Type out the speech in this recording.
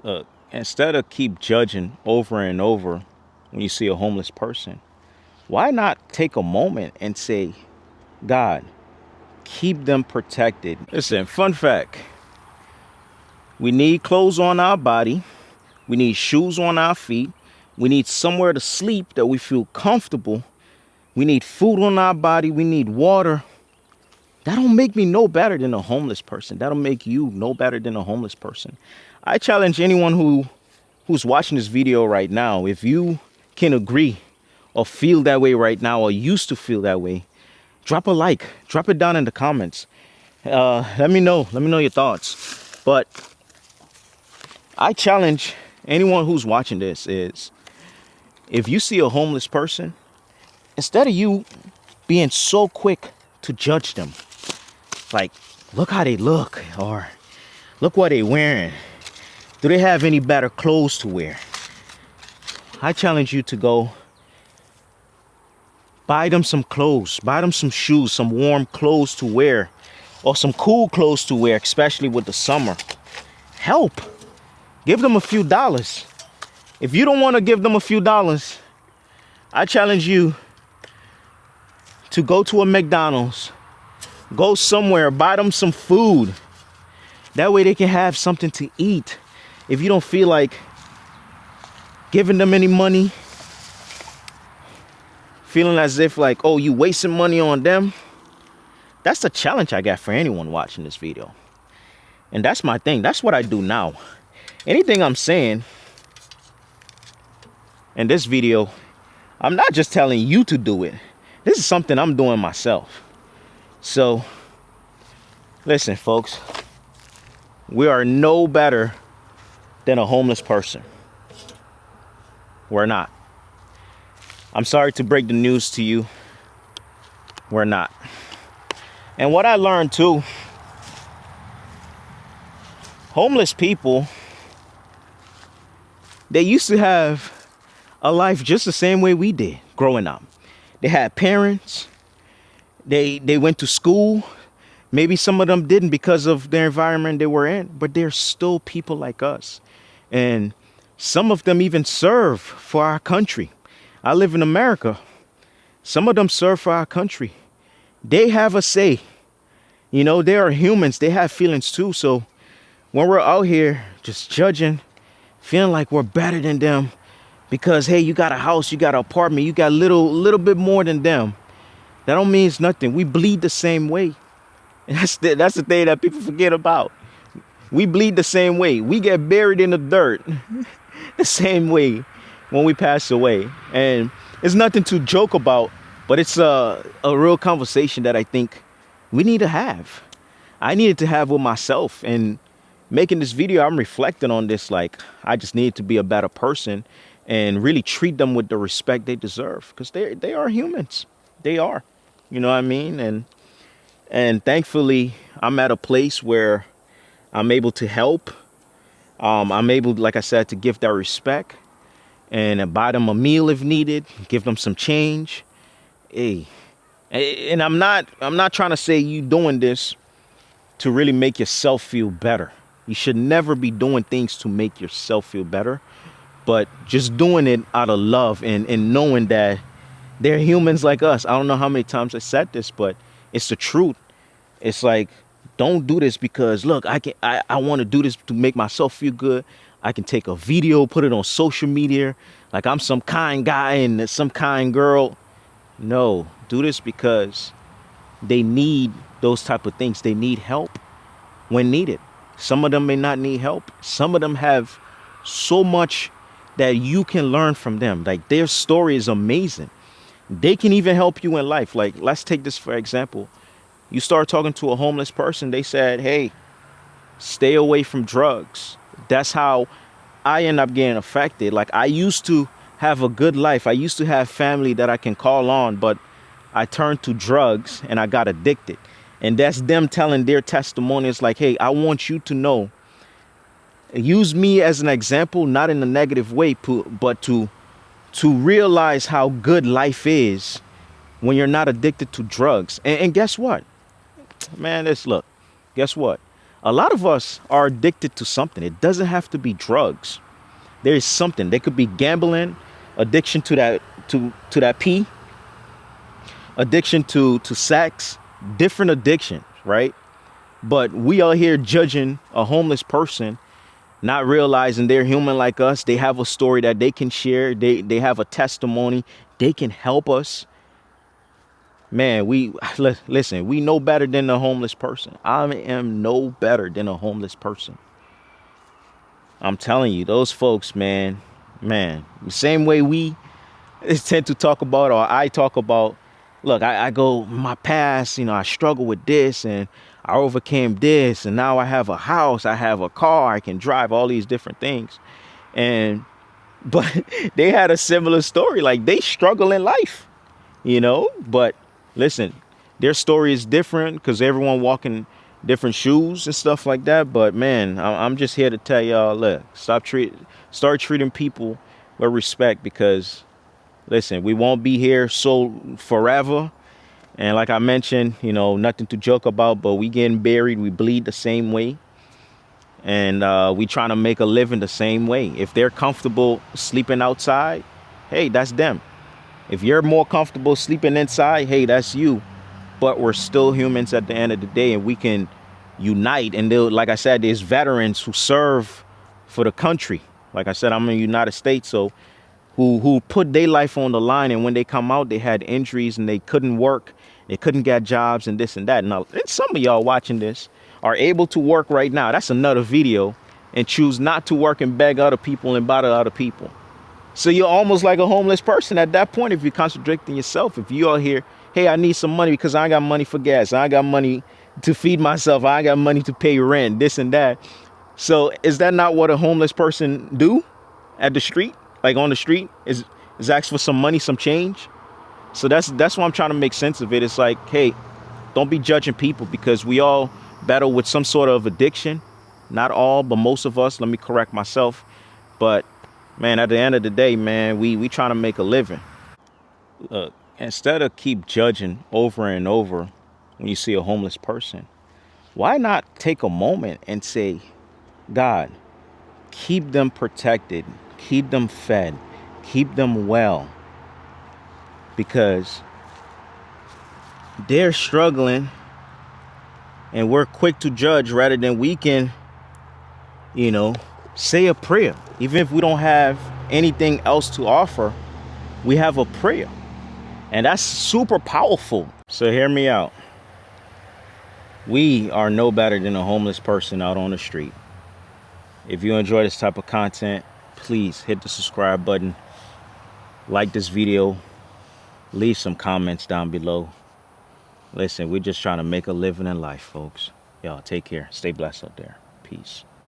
Look, instead of keep judging over and over when you see a homeless person, why not take a moment and say, God, keep them protected? Listen, fun fact, we need clothes on our body, we need shoes on our feet, we need somewhere to sleep that we feel comfortable, we need food on our body, we need water. That don't make me no better than a homeless person. That'll make you no better than a homeless person. I challenge anyone who's watching this video right now, if you can agree or feel that way right now or used to feel that way, drop a like, drop it down in the comments. Let me know your thoughts. But I challenge anyone who's watching this is, if you see a homeless person, instead of you being so quick to judge them, like, look how they look, or look what they wearing, do they have any better clothes to wear? I challenge you to go buy them some clothes, buy them some shoes, some warm clothes to wear, or some cool clothes to wear, especially with the summer. Help. Give them a few dollars. If you don't want to give them a few dollars, I challenge you to go to a McDonald's, go somewhere, buy them some food. That way they can have something to eat. If you don't feel like giving them any money, feeling as if like, oh, you wasting money on them, that's the challenge I got for anyone watching this video. And that's my thing. That's what I do now. Anything I'm saying in this video, I'm not just telling you to do it. This is something I'm doing myself. So, listen, folks, we are no better than a homeless person. We're not. I'm sorry to break the news to you. We're not. And what I learned too, homeless people, they used to have a life just the same way we did growing up. They had parents. They went to school. Maybe some of them didn't because of their environment they were in, but they're still people like us. And some of them even serve for our country. I live in America. Some of them serve for our country. They have a say. You know, they are humans. They have feelings too. So when we're out here just judging, feeling like we're better than them because, hey, you got a house, you got an apartment, you got a little bit more than them, that don't mean nothing. We bleed the same way. And that's the thing that people forget about. We bleed the same way. We get buried in the dirt the same way when we pass away. And it's nothing to joke about, but it's a real conversation that I think we need to have. I needed to have with myself. And making this video, I'm reflecting on this. Like, I just need to be a better person and really treat them with the respect they deserve, because they are humans. They are. You know what I mean? And thankfully, I'm at a place where I'm able to help. I'm able, like I said, to give that respect and buy them a meal if needed, give them some change. Hey, and I'm not trying to say you doing this to really make yourself feel better. You should never be doing things to make yourself feel better, but just doing it out of love and knowing that they're humans like us. I don't know how many times I said this, but it's the truth. It's like, don't do this because, look, I want to do this to make myself feel good. I can take a video, put it on social media, like I'm some kind guy and some kind girl. No, do this because they need those type of things. They need help when needed. Some of them may not need help. Some of them have so much that you can learn from them. Like, their story is amazing. They can even help you in life. Like, let's take this for example. You start talking to a homeless person, they said, hey, stay away from drugs. That's how I end up getting affected. Like, I used to have a good life. I used to have family that I can call on, but I turned to drugs and I got addicted. And that's them telling their testimonies like, hey, I want you to know, use me as an example, not in a negative way, but to realize how good life is when you're not addicted to drugs. And guess what? Man, look, guess what? A lot of us are addicted to something. It doesn't have to be drugs. There is something. There could be gambling, addiction to that P, addiction to sex, different addictions, right? But we are here judging a homeless person, not realizing they're human like us. They have a story that they can share. They have a testimony. They can help us. Man, listen, we know better than a homeless person. I am no better than a homeless person. I'm telling you, those folks, man, the same way we tend to talk about, or I talk about, look, I go, my past, I struggle with this and I overcame this. And now I have a house, I have a car, I can drive, all these different things. But they had a similar story. Like, they struggle in life, but listen, their story is different because everyone walking different shoes and stuff like that. But man, I'm just here to tell y'all, look, start treating people with respect, because listen, we won't be here so forever. And like I mentioned, nothing to joke about, but we getting buried, we bleed the same way. And we trying to make a living the same way. If they're comfortable sleeping outside, hey, that's them. If you're more comfortable sleeping inside, hey, that's you. But we're still humans at the end of the day, and we can unite. And like I said, there's veterans who serve for the country. Like I said, I'm in the United States, so who put their life on the line, and when they come out, they had injuries and they couldn't work, they couldn't get jobs and this and that. Now, and some of y'all watching this are able to work right now. That's another video, and choose not to work and beg other people and bother other people. So you're almost like a homeless person at that point if you're contradicting yourself. If you are here, hey, I need some money because I ain't got money for gas, I ain't got money to feed myself, I ain't got money to pay rent, this and that. So is that not what a homeless person do at the street? Like on the street is ask for some money, some change. So that's why I'm trying to make sense of it. It's like, hey, don't be judging people, because we all battle with some sort of addiction. Not all, but most of us. Let me correct myself. But man, at the end of the day, man, we trying to make a living. Look, instead of keep judging over and over when you see a homeless person, why not take a moment and say, God, keep them protected, keep them fed, keep them well, because they're struggling and we're quick to judge rather than we can, say a prayer. Even if we don't have anything else to offer, we have a prayer. And that's super powerful. So hear me out. We are no better than a homeless person out on the street. If you enjoy this type of content, please hit the subscribe button, like this video, leave some comments down below. Listen, we're just trying to make a living in life, folks. Y'all take care. Stay blessed out there. Peace.